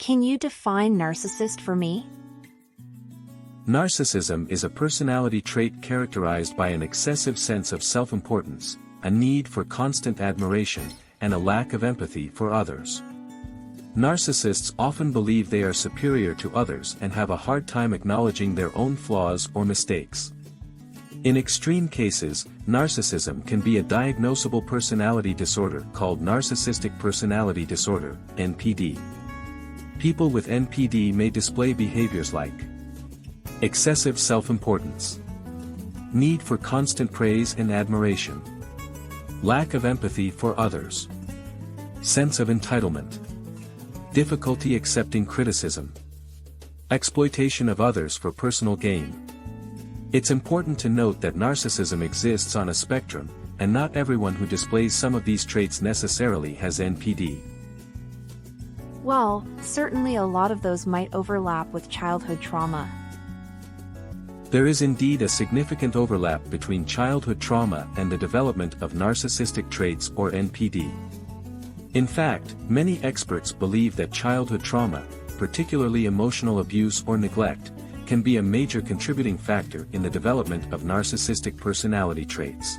Can you define narcissist for me? Narcissism is a personality trait characterized by an excessive sense of self-importance, a need for constant admiration, and a lack of empathy for others. Narcissists often believe they are superior to others and have a hard time acknowledging their own flaws or mistakes. In extreme cases, narcissism can be a diagnosable personality disorder called narcissistic personality disorder, NPD. People with NPD may display behaviors like excessive self-importance, need for constant praise and admiration, lack of empathy for others, sense of entitlement, difficulty accepting criticism, exploitation of others for personal gain. It's important to note that narcissism exists on a spectrum, and not everyone who displays some of these traits necessarily has NPD. Well, certainly a lot of those might overlap with childhood trauma. There is indeed a significant overlap between childhood trauma and the development of narcissistic traits or NPD. In fact, many experts believe that childhood trauma, particularly emotional abuse or neglect, can be a major contributing factor in the development of narcissistic personality traits.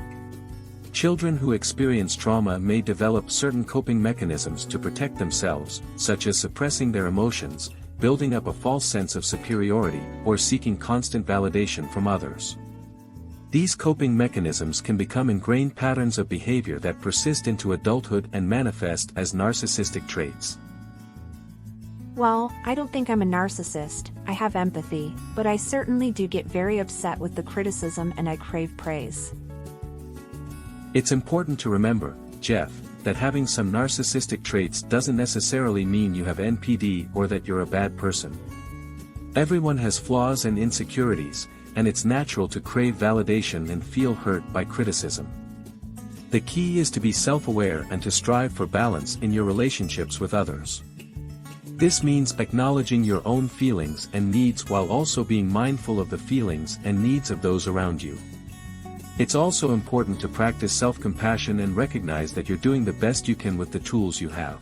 Children who experience trauma may develop certain coping mechanisms to protect themselves, such as suppressing their emotions, building up a false sense of superiority, or seeking constant validation from others. These coping mechanisms can become ingrained patterns of behavior that persist into adulthood and manifest as narcissistic traits. Well, I don't think I'm a narcissist. I have empathy, but I certainly do get very upset with the criticism and I crave praise. It's important to remember, Jeff, that having some narcissistic traits doesn't necessarily mean you have NPD or that you're a bad person. Everyone has flaws and insecurities, and it's natural to crave validation and feel hurt by criticism. The key is to be self-aware and to strive for balance in your relationships with others. This means acknowledging your own feelings and needs while also being mindful of the feelings and needs of those around you. It's also important to practice self-compassion and recognize that you're doing the best you can with the tools you have.